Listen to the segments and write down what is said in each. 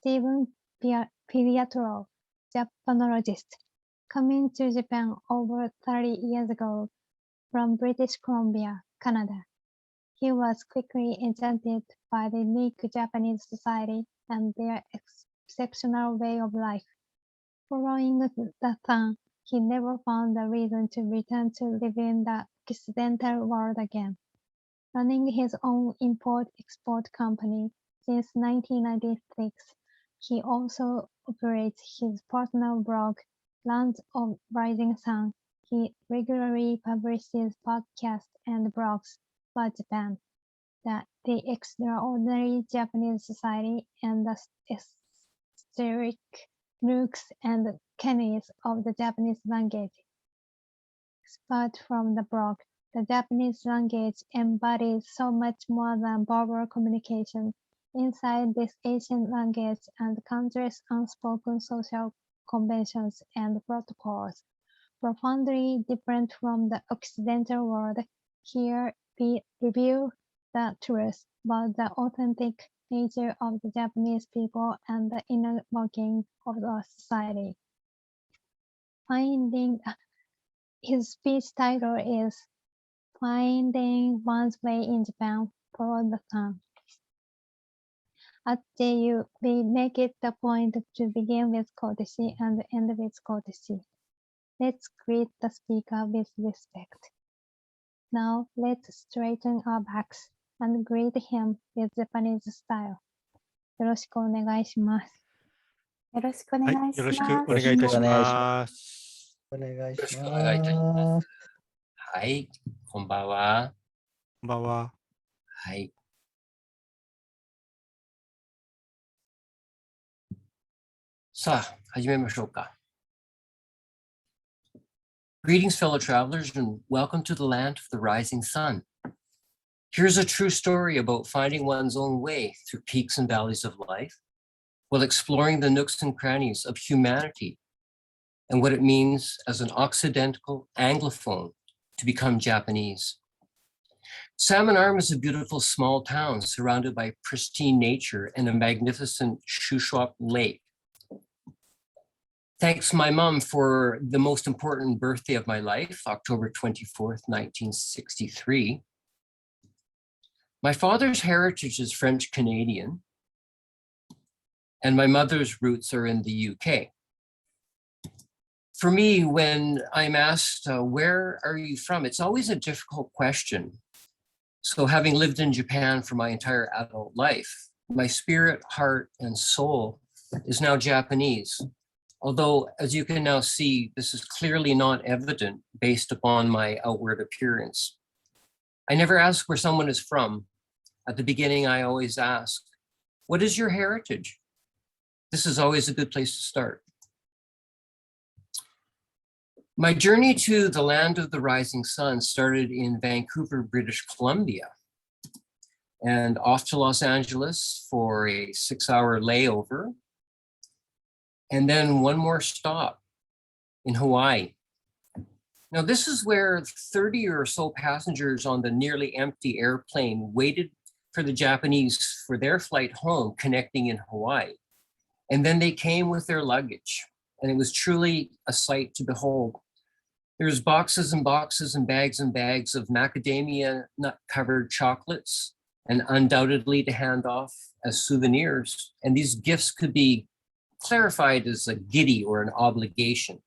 Filiatrault, Japanologist, coming to Japan over 30 years ago from British Columbia, Canada. He was quickly enchanted by the unique Japanese society and their exceptional way of life. Following the sun, he never found a reason to return to live in the Occidental world again. Running his own import-export company since 1996, he also operates his personal blog, Lands of Rising Sun. He regularly publishes podcasts and blogs about Japan, the extraordinary Japanese society, and the esoteric nooks and crannies of the Japanese language. Apart from the blog, the Japanese language embodies so much more than verbal communication. Inside this ancient language and countless unspoken social conventions and protocols, profoundly different from the Occidental world, here we reveal the truth about the authentic nature of the Japanese people and the inner working of the society. His speech title is Finding One's Way in Japan, Follow the Sun. At JU, we make it a point to begin with courtesy and end with courtesy. Let's greet the speaker with respect. Now, let's straighten our backs and greet him with Japanese style. よろしくお願いします。よろしくお願いします。よろしくお願いいたします。お願いよろししくお願いいたしま。ますす。はい、こんばんは。こんばんは。はい。さあ、始めましょうか。Greetings, fellow travelers, and welcome to the land of the rising sun. Here's a true story about finding one's own way through peaks and valleys of life, while exploring the nooks and crannies of humanity and what it means as an Occidental Anglophone to become Japanese. Salmon Arm is a beautiful small town surrounded by pristine nature and a magnificent Shuswap Lake. Thanks my mom for the most important birthday of my life, October 24th, 1963. My father's heritage is French-Canadian, and my mother's roots are in the UK. For me, when I'm asked, where are you from? It's always a difficult question. So having lived in Japan for my entire adult life, my spirit, heart, and soul is now Japanese. Although, as you can now see, this is clearly not evident based upon my outward appearance. I never ask where someone is from. At the beginning, I always ask, what is your heritage? This is always a good place to start. My journey to the land of the rising sun started in Vancouver, British Columbia, and off to Los Angeles for a 6-hour layover, and then one more stop in Hawaii. Now, this is where 30 or so passengers on the nearly empty airplane waited for the Japanese for their flight home, connecting in Hawaii. And then they came with their luggage, and it was truly a sight to behold. There's boxes and boxes and bags of macadamia nut-covered chocolates, and undoubtedly to hand off as souvenirs. And these gifts could be clarified as a giddy or an obligation.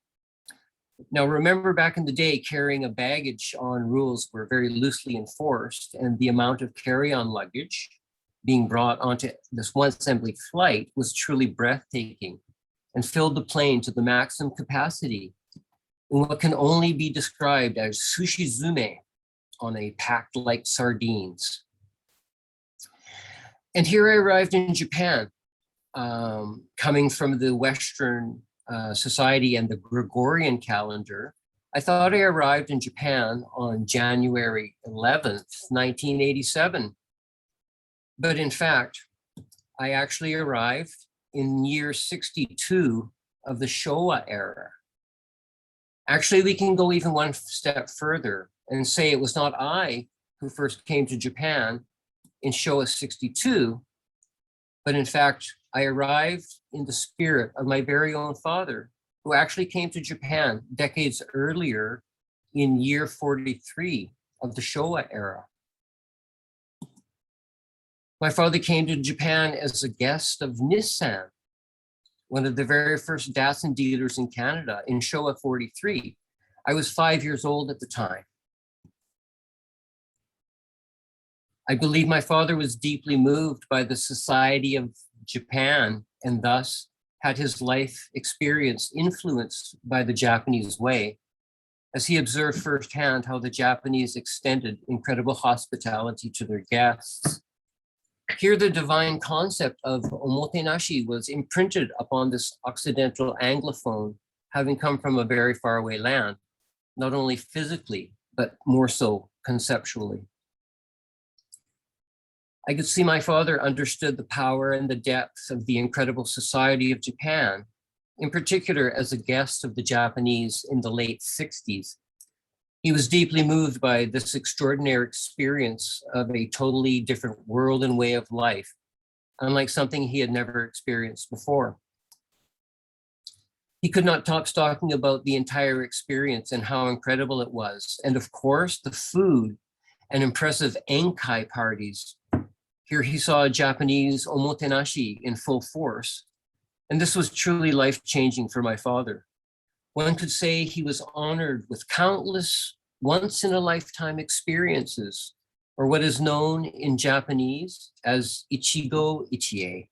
Now, remember back in the day, carrying a baggage on rules were very loosely enforced, and the amount of carry-on luggage being brought onto this one assembly flight was truly breathtaking and filled the plane to the maximum capacity in what can only be described as sushizume on a packed like sardines. And here I arrived in Japan, coming from the Western society and the Gregorian calendar. I thought I arrived in Japan on January 11th, 1987. But in fact, I actually arrived in year 62 of the Showa era. Actually, we can go even one step further and say it was not I who first came to Japan in Showa 62, but in fact, I arrived in the spirit of my very own father, who actually came to Japan decades earlier in year 43 of the Showa era. My father came to Japan as a guest of Nissan, one of the very first Datsun dealers in Canada in Showa 43. I was 5 years old at the time. I believe my father was deeply moved by the society of Japan and thus had his life experience influenced by the Japanese way, as he observed firsthand how the Japanese extended incredible hospitality to their guests. Here, the divine concept of omotenashi was imprinted upon this Occidental Anglophone, having come from a very faraway land, not only physically, but more so conceptually. I could see my father understood the power and the depth of the incredible society of Japan, in particular as a guest of the Japanese in the late 60s. He was deeply moved by this extraordinary experience of a totally different world and way of life, unlike something he had never experienced before. He could not stop talking about the entire experience and how incredible it was. And of course, the food and impressive enkai parties. Here he saw Japanese omotenashi in full force. And this was truly life-changing for my father. One could say he was honored with countless once-in-a-lifetime experiences, or what is known in Japanese as Ichigo Ichie,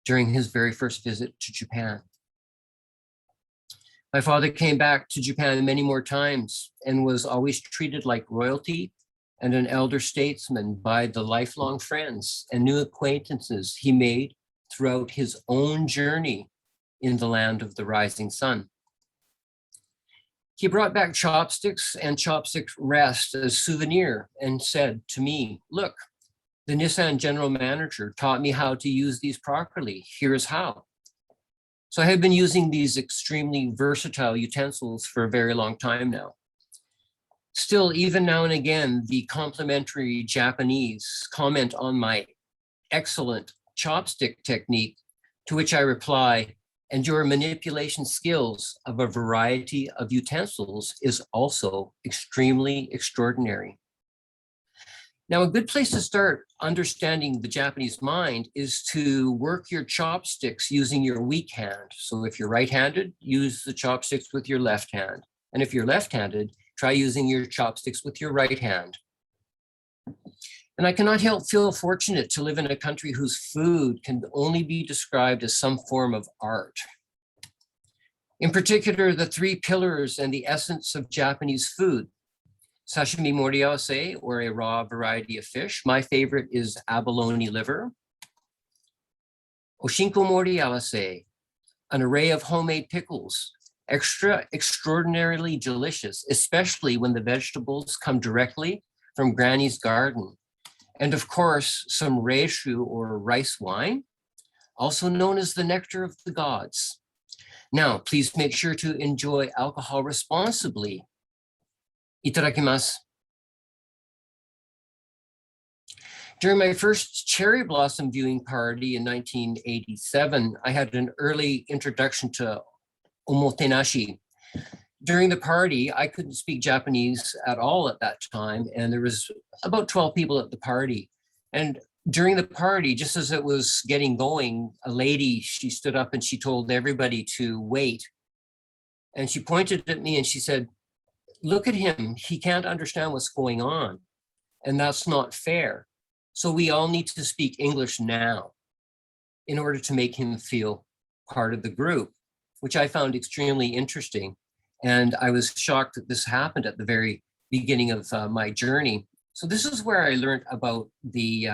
during his very first visit to Japan. My father came back to Japan many more times and was always treated like royalty and an elder statesman by the lifelong friends and new acquaintances he made throughout his own journey in the land of the rising sun. He brought back chopsticks and chopstick rest as souvenir and said to me, "Look, the Nissan general manager taught me how to use these properly. Here's how." So I have been using these extremely versatile utensils for a very long time now. Still, even now and again, the complimentary Japanese comment on my excellent chopstick technique, to which I reply, "And your manipulation skills of a variety of utensils is also extremely extraordinary." Now, a good place to start understanding the Japanese mind is to work your chopsticks using your weak hand. So if you're right-handed, use the chopsticks with your left hand. And if you're left-handed, try using your chopsticks with your right hand. And I cannot help feel fortunate to live in a country whose food can only be described as some form of art. In particular, the three pillars and the essence of Japanese food: sashimi moriawase, or a raw variety of fish. My favorite is abalone liver. Oshinko moriawase, an array of homemade pickles, extraordinarily delicious, especially when the vegetables come directly from Granny's garden. And of course, some reishu, or rice wine, also known as the nectar of the gods. Now, please make sure to enjoy alcohol responsibly. Itadakimasu. During my first cherry blossom viewing party in 1987, I had an early introduction to omotenashi. During the party, I couldn't speak Japanese at all at that time, and there was about 12 people at the party. And during the party, just as it was getting going, a lady, she stood up and she told everybody to wait. And she pointed at me and she said, "Look at him, he can't understand what's going on, and that's not fair. So we all need to speak English now in order to make him feel part of the group," which I found extremely interesting. And I was shocked that this happened at the very beginning of my journey. So this is where I learned about the,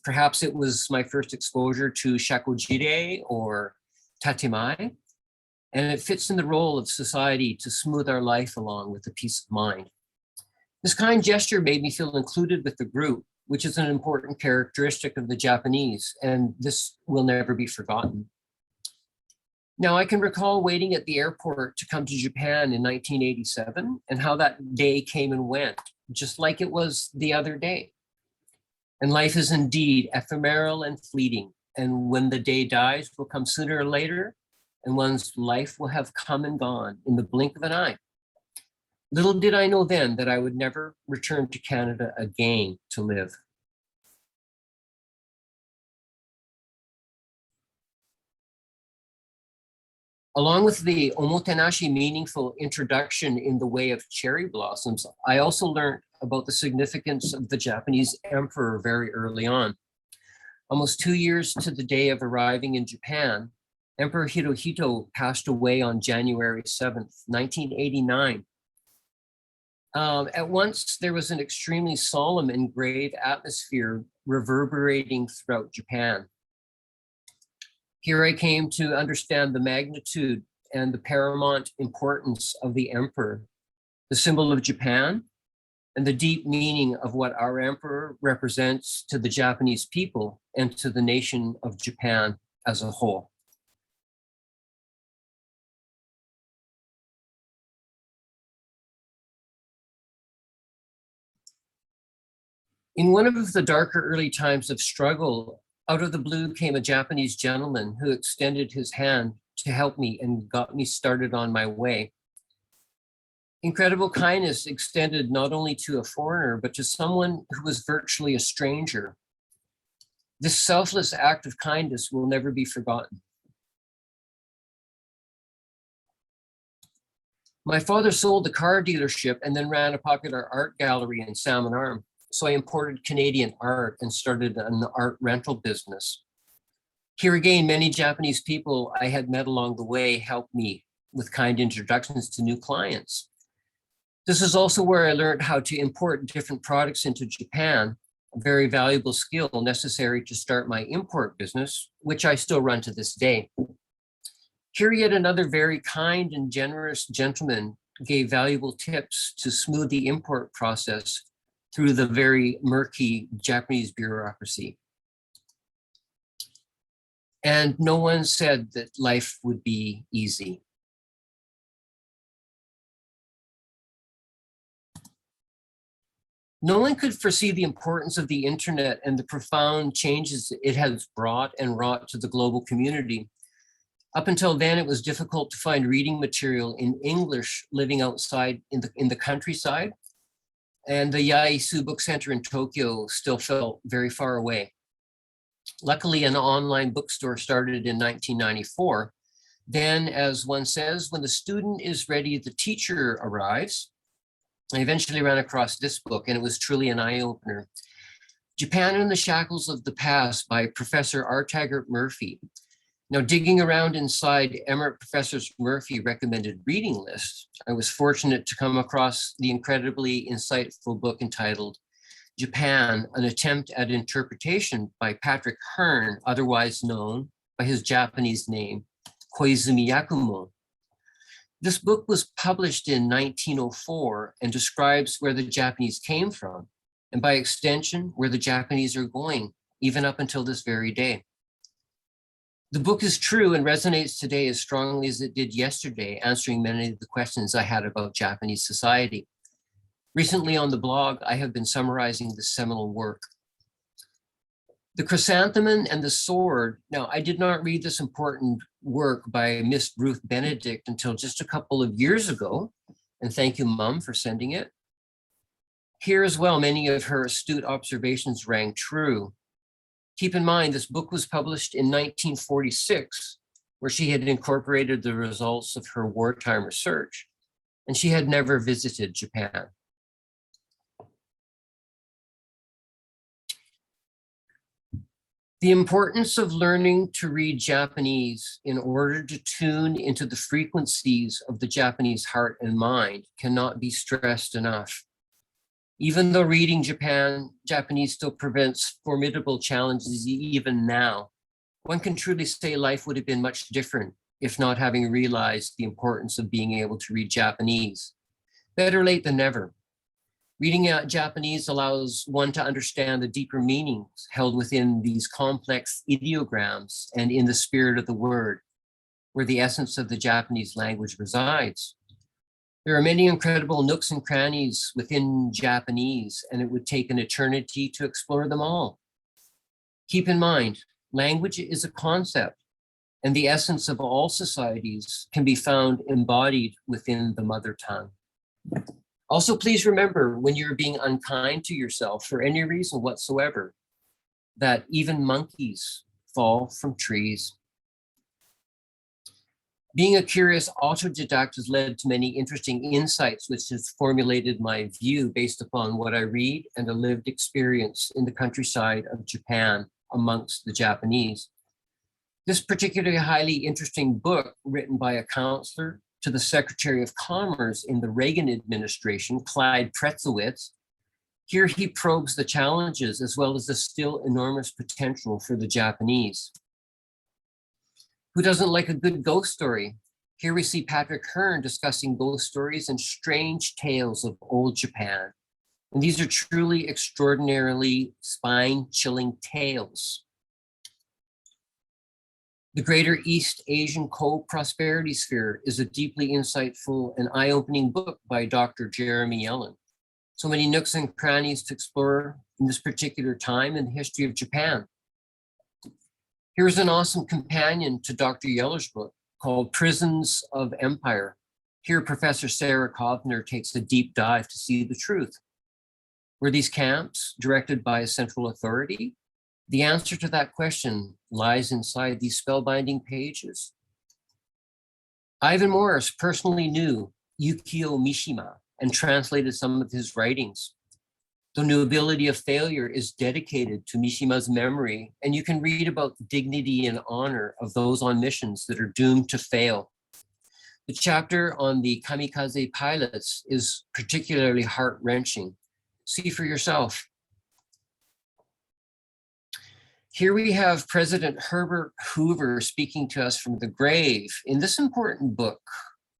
perhaps it was my first exposure to shakojire or tatemai, and it fits in the role of society to smooth our life along with a peace of mind. This kind gesture made me feel included with the group, which is an important characteristic of the Japanese, and this will never be forgotten. Now, I can recall waiting at the airport to come to Japan in 1987 and how that day came and went, just like it was the other day. And life is indeed ephemeral and fleeting, and when the day dies will come sooner or later, and one's life will have come and gone in the blink of an eye. Little did I know then that I would never return to Canada again to live. Along with the omotenashi meaningful introduction in the way of cherry blossoms, I also learned about the significance of the Japanese emperor very early on. Almost 2 years to the day of arriving in Japan, Emperor Hirohito passed away on January 7th, 1989. At once, there was an extremely solemn and grave atmosphere reverberating throughout Japan. Here I came to understand the magnitude and the paramount importance of the emperor, the symbol of Japan, and the deep meaning of what our emperor represents to the Japanese people and to the nation of Japan as a whole. In one of the darker early times of struggle, out of the blue came a Japanese gentleman who extended his hand to help me and got me started on my way. Incredible kindness extended not only to a foreigner, but to someone who was virtually a stranger. This selfless act of kindness will never be forgotten. My father sold the car dealership and then ran a popular art gallery in Salmon Arm. So I imported Canadian art and started an art rental business. Here again, many Japanese people I had met along the way helped me with kind introductions to new clients. This is also where I learned how to import different products into Japan, a very valuable skill necessary to start my import business, which I still run to this day. Here yet another very kind and generous gentleman gave valuable tips to smooth the import process through the very murky Japanese bureaucracy. And no one said that life would be easy. No one could foresee the importance of the internet and the profound changes it has brought and wrought to the global community. Up until then, it was difficult to find reading material in English living outside in the countryside. And the Yaisu Book Center in Tokyo still felt very far away. Luckily, an online bookstore started in 1994. Then, as one says, when the student is ready, the teacher arrives. I eventually ran across this book, and it was truly an eye-opener. Japan in the Shackles of the Past by Professor R. Taggart Murphy. Now, digging around inside Emerita Professor Murphy recommended reading list, I was fortunate to come across the incredibly insightful book entitled Japan, An Attempt at Interpretation by Patrick Hearn, otherwise known by his Japanese name, Koizumi Yakumo. This book was published in 1904 and describes where the Japanese came from, and by extension, where the Japanese are going, even up until this very day. The book is true and resonates today as strongly as it did yesterday, answering many of the questions I had about Japanese society. Recently on the blog, I have been summarizing this seminal work. The Chrysanthemum and the Sword. Now, I did not read this important work by Miss Ruth Benedict until just a couple of years ago, and thank you, Mum, for sending it. Here as well, many of her astute observations rang true. Keep in mind, this book was published in 1946, where she had incorporated the results of her wartime research, and she had never visited Japan. The importance of learning to read Japanese in order to tune into the frequencies of the Japanese heart and mind cannot be stressed enough. Even though reading Japanese still presents formidable challenges even now, one can truly say life would have been much different if not having realized the importance of being able to read Japanese. Better late than never. Reading Japanese allows one to understand the deeper meanings held within these complex ideograms and in the spirit of the word, where the essence of the Japanese language resides. There are many incredible nooks and crannies within Japanese, and it would take an eternity to explore them all. Keep in mind, Language is a concept, and the essence of all societies can be found embodied within the mother tongue. Also, please remember when you're being unkind to yourself for any reason whatsoever, that even monkeys fall from trees. Being a curious autodidact has led to many interesting insights, which has formulated my view based upon what I read and a lived experience in the countryside of Japan amongst the Japanese. This particularly highly interesting book, written by a counselor to the Secretary of Commerce in the Reagan administration, Clyde Pretzowitz, here he probes the challenges as well as the still enormous potential for the Japanese. Who doesn't like a good ghost story? Here we see Patrick Hearn discussing ghost stories and strange tales of old Japan. And these are truly extraordinarily spine-chilling tales. The Greater East Asian Co-Prosperity Sphere is a deeply insightful and eye-opening book by Dr. Jeremy Yellen. So many nooks and crannies to explore in this particular time in the history of Japan. Here's an awesome companion to Dr. Yeller's book called Prisons of Empire. Here, Professor Sarah Kovner takes a deep dive to see the truth. Were these camps directed by a central authority? The answer to that question lies inside these spellbinding pages. Ivan Morris personally knew Yukio Mishima and translated some of his writings. The Nobility of Failure is dedicated to Mishima's memory, and you can read about the dignity and honor of those on missions that are doomed to fail. The chapter on the kamikaze pilots is particularly heart-wrenching. See for yourself. Here we have President Herbert Hoover speaking to us from the grave. In this important book,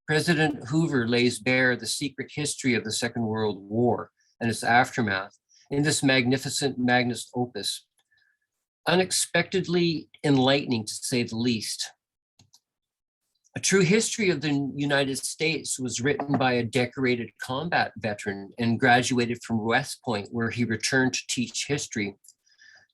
President Hoover lays bare the secret history of the Second World War and its aftermath in this magnificent magnus opus. Unexpectedly enlightening, to say the least. A true history of the United States was written by a decorated combat veteran and graduated from West Point, where he returned to teach history.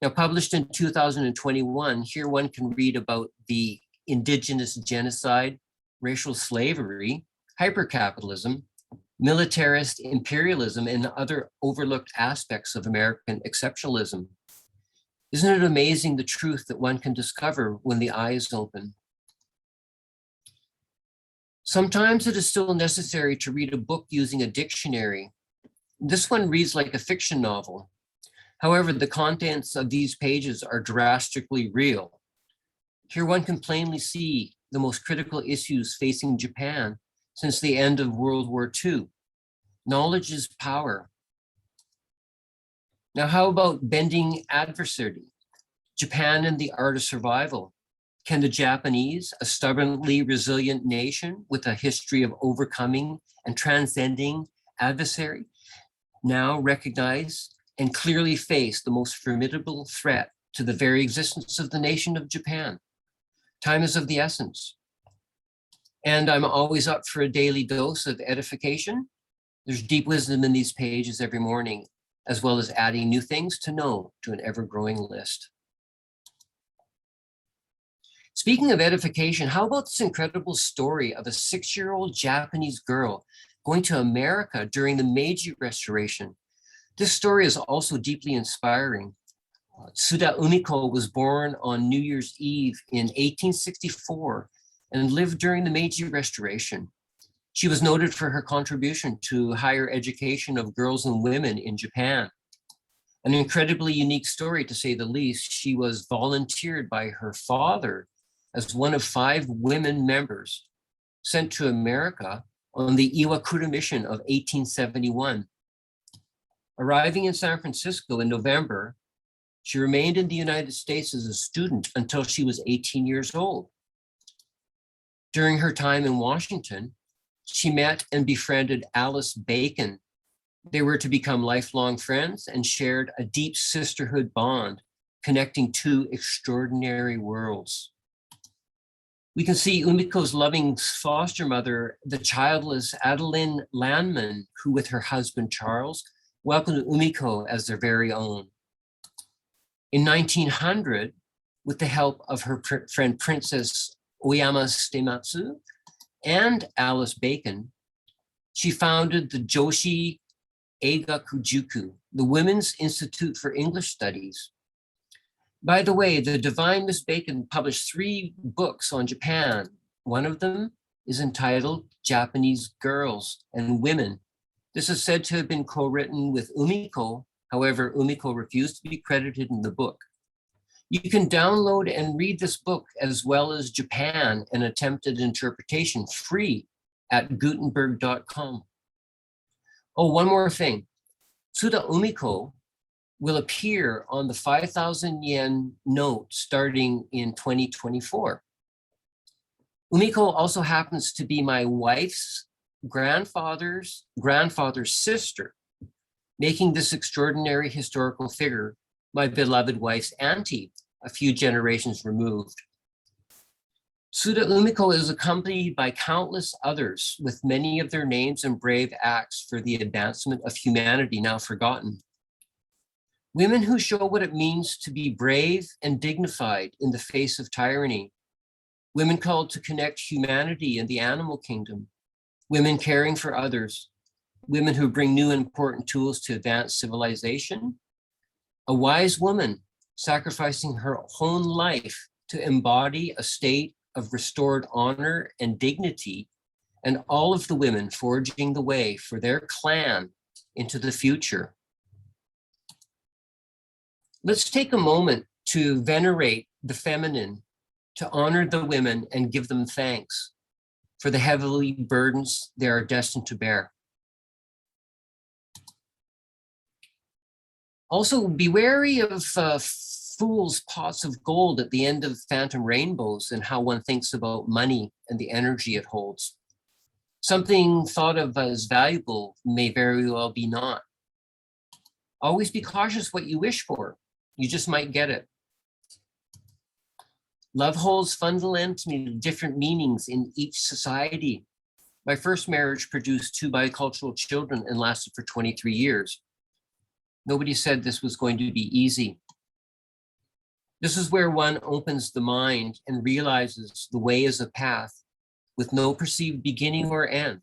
Now, published in 2021, here one can read about the indigenous genocide, racial slavery, hypercapitalism, militarist imperialism, and other overlooked aspects of American exceptionalism. Isn't it amazing the truth that one can discover when the eyes open? Sometimes it is still necessary to read a book using a dictionary. This one reads like a fiction novel. However, the contents of these pages are drastically real. Here one can plainly see the most critical issues facing Japan since the end of World War II. Knowledge is power. Now, how about bending adversity? Japan and the art of survival. Can the Japanese, a stubbornly resilient nation with a history of overcoming and transcending adversary, now recognize and clearly face the most formidable threat to the very existence of the nation of Japan? Time is of the essence. And I'm always up for a daily dose of edification. There's deep wisdom in these pages every morning, as well as adding new things to know to an ever-growing list. Speaking of edification, how about this incredible story of a 6-year-old Japanese girl going to America during the Meiji Restoration? This story is also deeply inspiring. Tsuda Umiko was born on New Year's Eve in 1864 and lived during the Meiji Restoration. She was noted for her contribution to higher education of girls and women in Japan. An incredibly unique story, to say the least. She was volunteered by her father as one of 5 women members sent to America on the Iwakura mission of 1871. Arriving in San Francisco in November, she remained in the United States as a student until she was 18 years old. During her time in Washington, she met and befriended Alice Bacon. They were to become lifelong friends and shared a deep sisterhood bond, connecting 2 extraordinary worlds. We can see Umiko's loving foster mother, the childless Adeline Landman, who with her husband Charles, welcomed Umiko as their very own. In 1900, with the help of her friend Princess Oyama Stematsu and Alice Bacon, she founded the Joshi Eigakujuku, the Women's Institute for English Studies. By the way, the divine Miss Bacon published 3 books on Japan. One of them is entitled Japanese Girls and Women. This is said to have been co-written with Umiko. However, Umiko refused to be credited in the book. You can download and read this book as well as Japan, an attempted interpretation, free at Gutenberg.com. Oh, one more thing. Tsuda Umiko will appear on the 5,000 yen note starting in 2024. Umiko also happens to be my wife's grandfather's sister, making this extraordinary historical figure my beloved wife's auntie, a few generations removed. Tsuda Umiko is accompanied by countless others with many of their names and brave acts for the advancement of humanity now forgotten. Women who show what it means to be brave and dignified in the face of tyranny. Women called to connect humanity and the animal kingdom. Women caring for others. Women who bring new and important tools to advance civilization. A wise woman sacrificing her own life to embody a state of restored honor and dignity, and all of the women forging the way for their clan into the future. Let's take a moment to venerate the feminine, to honor the women and give them thanks for the heavy burdens they are destined to bear. Also, be wary of fool's pots of gold at the end of phantom rainbows and how one thinks about money and the energy it holds. Something thought of as valuable may very well be not. Always be cautious what you wish for. You just might get it. Love holds fundamentally different meanings in each society. My first marriage produced 2 bicultural children and lasted for 23 years. Nobody said this was going to be easy. This is where one opens the mind and realizes the way is a path with no perceived beginning or end.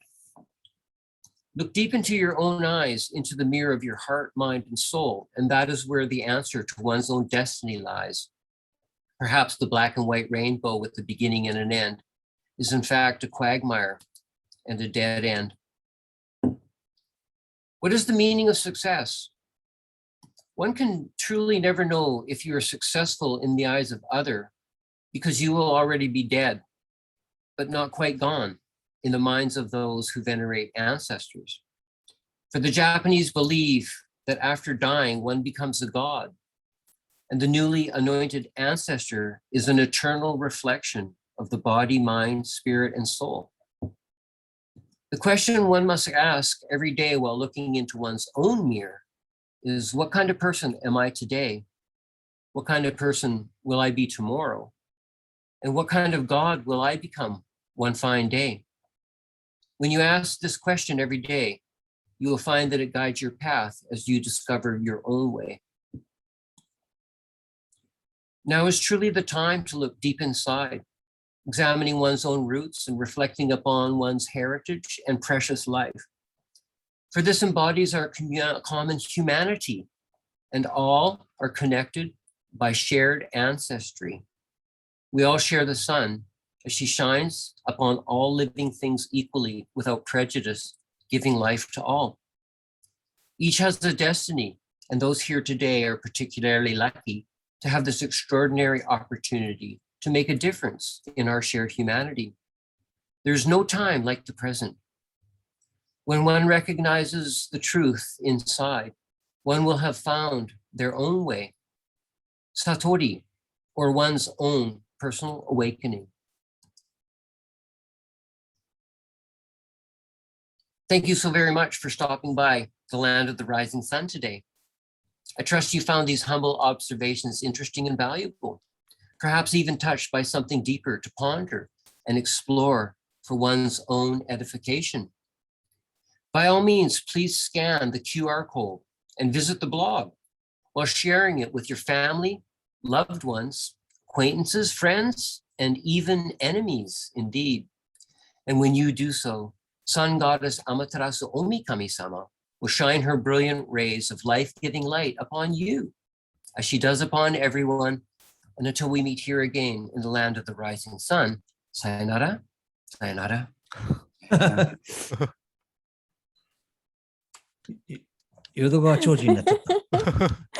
Look deep into your own eyes, into the mirror of your heart, mind, and soul, and that is where the answer to one's own destiny lies. Perhaps the black and white rainbow with a beginning and an end is in fact a quagmire and a dead end. What is the meaning of success? One can truly never know if you are successful in the eyes of other because you will already be dead, but not quite gone in the minds of those who venerate ancestors. For the Japanese believe that after dying, one becomes a god, and the newly anointed ancestor is an eternal reflection of the body, mind, spirit, and soul. The question one must ask every day while looking into one's own mirror is, what kind of person am I today? What kind of person will I be tomorrow? And what kind of God will I become one fine day? When you ask this question every day, you will find that it guides your path as you discover your own way. Now is truly the time to look deep inside, examining one's own roots and reflecting upon one's heritage and precious life. For this embodies our common humanity, and all are connected by shared ancestry. We all share the sun as she shines upon all living things equally without prejudice, giving life to all. Each has a destiny, and those here today are particularly lucky to have this extraordinary opportunity to make a difference in our shared humanity. There's no time like the present. When one recognizes the truth inside, one will have found their own way, satori, or one's own personal awakening. Thank you so very much for stopping by the land of the rising sun today. I trust you found these humble observations interesting and valuable, perhaps even touched by something deeper to ponder and explore for one's own edification. By all means, please scan the QR code and visit the blog while sharing it with your family, loved ones, acquaintances, friends, and even enemies indeed. And when you do so, sun goddess Amaterasu Omikami-sama will shine her brilliant rays of life-giving light upon you, as she does upon everyone. And until we meet here again in the land of the rising sun, sayonara, sayonara. 淀川長寿になっちゃった。